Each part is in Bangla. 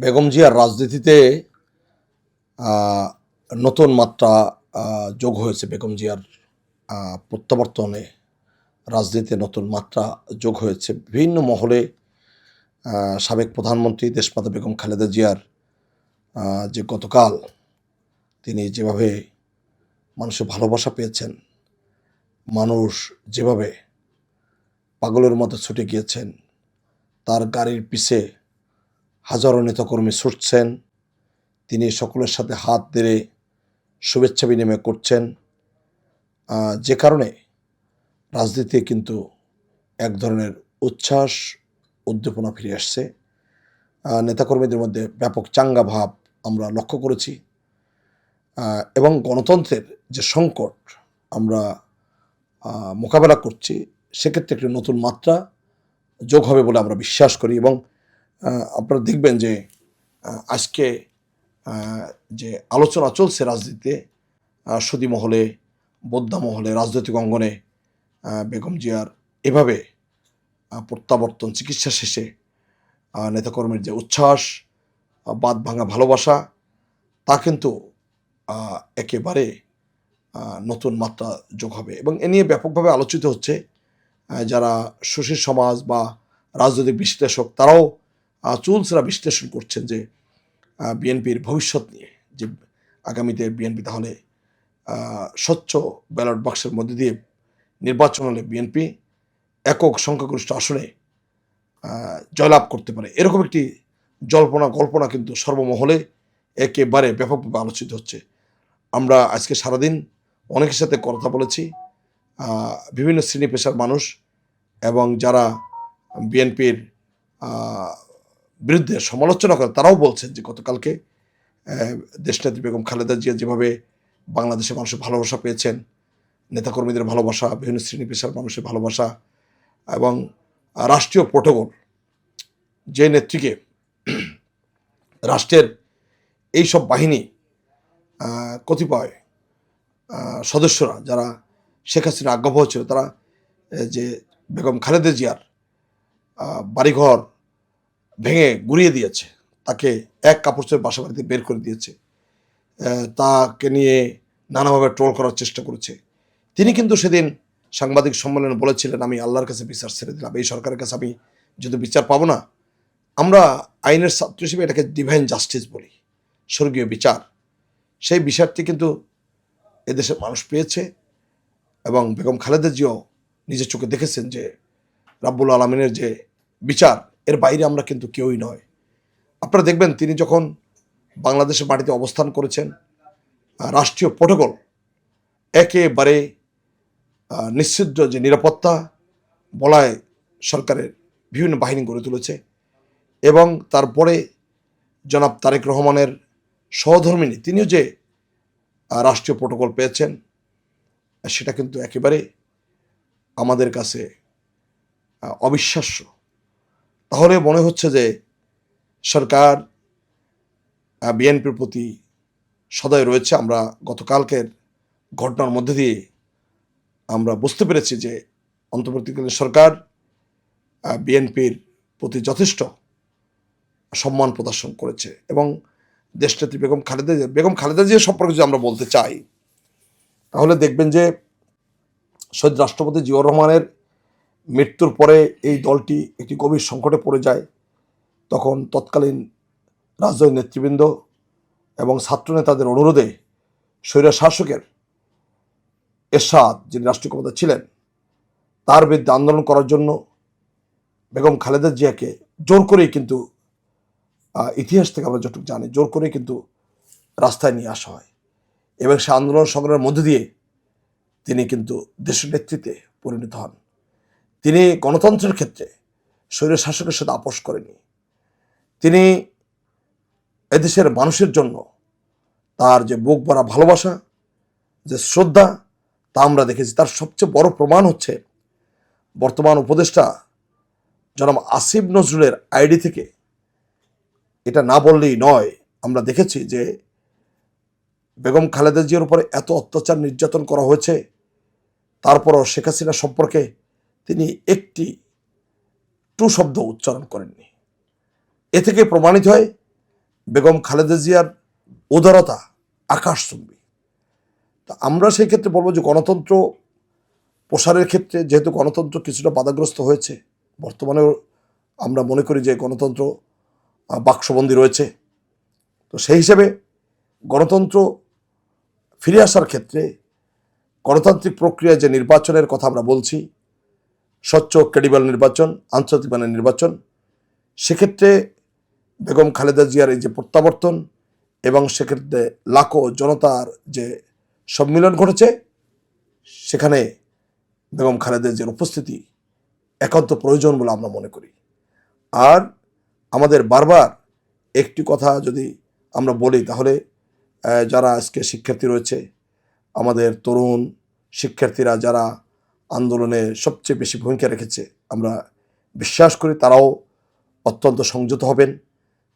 বেগম জিয়ার রাজনীতিতে নতুন মাত্রা যোগ হয়েছে। বেগম জিয়ার প্রত্যাবর্তনে রাজনীতিতে নতুন মাত্রা যোগ হয়েছে। বিভিন্ন মহলে সাবেক প্রধানমন্ত্রী দেশমাতা বেগম খালেদা জিয়ার যে গতকাল তিনি যেভাবে মানুষের ভালোবাসা পেয়েছেন, মানুষ যেভাবে পাগলের মতো ছুটে গিয়েছেন, তার গাড়ির পিছে হাজারো নেতাকর্মী ছুটছেন, তিনি সকলের সাথে হাত ধরে শুভেচ্ছা বিনিময় করছেন, যে কারণে রাজনীতিতে কিন্তু এক ধরনের উচ্ছ্বাস উদ্দীপনা ফিরে আসছে। নেতাকর্মীদের মধ্যে ব্যাপক চাঙ্গা ভাব আমরা লক্ষ্য করেছি এবং গণতন্ত্রের যে সংকট আমরা মোকাবেলা করছি, সেক্ষেত্রে একটি নতুন মাত্রা যোগ হবে বলে আমরা বিশ্বাস করি। এবং আপনারা দেখবেন যে আজকে যে আলোচনা চলছে রাজনীতিতে, সুদী মহলে, বোদ্ধা মহলে, রাজনৈতিক অঙ্গনে বেগম জিয়ার এভাবে প্রত্যাবর্তন, চিকিৎসা শেষে নেতাকর্মীর যে উচ্ছ্বাস, বাঁধ ভাঙা ভালোবাসা, তা কিন্তু একেবারে নতুন মাত্রা যোগ হবে এবং এ নিয়ে ব্যাপকভাবে আলোচিত হচ্ছে। যারা সুশীল সমাজ বা রাজনৈতিক বিশ্লেষক, তারাও চুলচেরা বিশ্লেষণ করছেন যে বিএনপির ভবিষ্যৎ নিয়ে, যে আগামীতে বিএনপি তাহলে স্বচ্ছ ব্যালট বাক্সের মধ্যে দিয়ে নির্বাচন হলে বিএনপি একক সংখ্যাগরিষ্ঠ আসনে জয়লাভ করতে পারে, এরকম একটি কল্পনা কিন্তু সর্বমহলে একেবারে ব্যাপকভাবে আলোচিত হচ্ছে। আমরা আজকে সারাদিন অনেকের সাথে কথা বলেছি, বিভিন্ন শ্রেণী পেশার মানুষ এবং যারা বিএনপির বিরুদ্ধে সমালোচনা করে, তারাও বলছেন যে গতকালকে দেশনেত্রী বেগম খালেদা জিয়া যেভাবে বাংলাদেশের মানুষের ভালোবাসা পেয়েছেন, নেতাকর্মীদের ভালোবাসা, বিভিন্ন শ্রেণী পেশার মানুষের ভালোবাসা এবং রাষ্ট্রীয় প্রোটোকল, যে নেত্রীকে রাষ্ট্রের এইসব বাহিনী কতিপয় সদস্যরা, যারা শেখ হাসিনা আজ্ঞাবহ ছিল, তারা যে বেগম খালেদা জিয়ার বাড়িঘর ভেঙে গুড়িয়ে দিয়েছে, তাকে এক কাপড়ের বাসা বাড়িতে বের করে দিয়েছে, তাকে নিয়ে নানাভাবে ট্রোল করার চেষ্টা করেছে। তিনি কিন্তু সেদিন সাংবাদিক সম্মেলনে বলেছিলেন, আমি আল্লাহর কাছে বিচার ছেড়ে দিলাম, এই সরকারের কাছে আমি যদি বিচার পাবো না, আমরা আইনের ছাত্র হিসেবে এটাকে ডিভাইন জাস্টিস বলি, স্বর্গীয় বিচার। সেই বিচারটি কিন্তু এদেশের মানুষ পেয়েছে এবং বেগম খালেদা জিয়াও নিজের চোখে দেখেছেন যে রাব্বুল আলমিনের যে বিচার, এর বাইরে আমরা কিন্তু কেউই নয়। আপনারা দেখবেন তিনি যখন বাংলাদেশের মাটিতে অবস্থান করেছেন, রাষ্ট্রীয় প্রোটোকল একেবারে নিশ্চিদ্র যে নিরাপত্তা বলায় সরকারের বিভিন্ন বাহিনী গড়ে তুলেছে এবং তারপরে জনাব তারেক রহমানের সহধর্মিণী তিনিও যে রাষ্ট্রীয় প্রোটোকল পেয়েছেন, সেটা কিন্তু একেবারে আমাদের কাছে অবিশ্বাস্য। তাহলে মনে হচ্ছে যে সরকার বিএনপির প্রতি সদয় রয়েছে। আমরা গতকালকের ঘটনার মধ্যে দিয়ে আমরা বুঝতে পেরেছি যে অন্তর্বর্তীকালীন সরকার বিএনপির প্রতি যথেষ্ট সম্মান প্রদর্শন করেছে এবং দেশনেত্রী বেগম খালেদা জিয়া সম্পর্কে যদি আমরা বলতে চাই, তাহলে দেখবেন যে শহীদ রাষ্ট্রপতি জিয়াউর রহমানের মৃত্যুর পরে এই দলটি একটি গভীর সংকটে পড়ে যায়। তখন তৎকালীন রাজনৈতিক নেতৃবৃন্দ এবং ছাত্র নেতাদের অনুরোধে স্বৈর শাসকের এরশাদ, যিনি রাষ্ট্রীয় ক্ষমতা ছিলেন, তার বিরুদ্ধে আন্দোলন করার জন্য বেগম খালেদা জিয়াকে জোর করেই কিন্তু, ইতিহাস থেকে আমরা যতটুকু জানি, জোর করেই কিন্তু রাস্তায় নিয়ে আসা হয় এবং সে আন্দোলন সংগ্রামের মধ্যে দিয়ে তিনি কিন্তু দেশের নেতৃত্বে পরিণত হন। তিনি গণতন্ত্রের ক্ষেত্রে স্বৈর শাসকের সাথে আপোষ করেনি। তিনি এদেশের মানুষের জন্য তার যে বুক ভরা ভালোবাসা, যে শ্রদ্ধা, তা আমরা দেখেছি। তার সবচেয়ে বড় প্রমাণ হচ্ছে বর্তমান উপদেষ্টা জনাব আসিফ নজরুলের আইডি থেকে, এটা না বললেই নয়, আমরা দেখেছি যে বেগম খালেদা জিয়ার উপরে এত অত্যাচার নির্যাতন করা হয়েছে, তারপরও শেখ হাসিনা সম্পর্কে তিনি একটি টু শব্দ উচ্চারণ করেননি। এ থেকে প্রমাণিত হয় বেগম খালেদা জিয়ার উদারতা আকাশচুম্বী। তা আমরা সেই ক্ষেত্রে বলবো যে গণতন্ত্র প্রসারের ক্ষেত্রে যেহেতু গণতন্ত্র কিছুটা বাধাগ্রস্ত হয়েছে, বর্তমানেও আমরা মনে করি যে গণতন্ত্র বাক্সবন্দী রয়েছে। তো সেই হিসেবে গণতন্ত্র ফিরে আসার ক্ষেত্রে গণতান্ত্রিক প্রক্রিয়ায় যে নির্বাচনের কথা আমরা বলছি, স্বচ্ছ ক্রেডিবল নির্বাচন, আন্তর্জাতিক মানের নির্বাচন, সেক্ষেত্রে বেগম খালেদা জিয়ার এই যে প্রত্যাবর্তন এবং সেক্ষেত্রে লাখো জনতার যে সম্মিলন ঘটেছে, সেখানে বেগম খালেদা জিয়ার উপস্থিতি একান্ত প্রয়োজন বলে আমরা মনে করি। আর আমাদের বারবার একটি কথা যদি আমরা বলি, তাহলে যারা আজকে শিক্ষার্থী রয়েছে, আমাদের তরুণ শিক্ষার্থীরা যারা আন্দোলনে সবচেয়ে বেশি ভূমিকা রেখেছে, আমরা বিশ্বাস করি তারাও অত্যন্ত সংযত হবেন,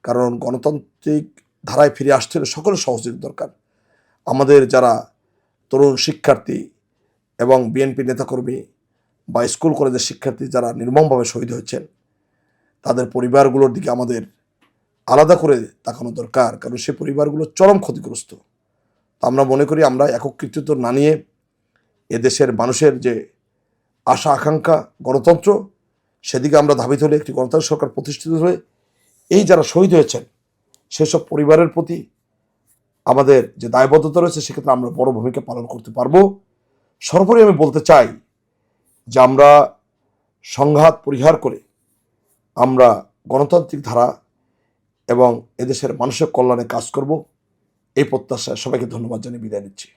কারণ গণতান্ত্রিক ধারায় ফিরে আসতে হলে সকলের সহযোগিতা দরকার। আমাদের যারা তরুণ শিক্ষার্থী এবং বিএনপি নেতাকর্মী বা স্কুল কলেজের শিক্ষার্থী যারা নির্মমভাবে শহীদ হয়েছেন, তাদের পরিবারগুলোর দিকে আমাদের আলাদা করে তাকানো দরকার, কারণ সে পরিবারগুলো চরম ক্ষতিগ্রস্ত। তা আমরা মনে করি আমরা একক কৃতিত্ব না নিয়ে এদেশের মানুষের যে আশা আকাঙ্ক্ষা গণতন্ত্র, সেদিকে আমরা ধাবিত হলে একটি গণতান্ত্রিক সরকার প্রতিষ্ঠিত হলে এই যারা শহীদ হয়েছেন সেসব পরিবারের প্রতি আমাদের যে দায়বদ্ধতা রয়েছে, সেক্ষেত্রে আমরা বড় ভূমিকা পালন করতে পারবো। সর্বোপরি আমি বলতে চাই যে আমরা সংঘাত পরিহার করে আমরা গণতান্ত্রিক ধারা এবং এদেশের মানুষের কল্যাণে কাজ করব, এই প্রত্যাশায় সবাইকে ধন্যবাদ জানিয়ে বিদায় নিচ্ছি।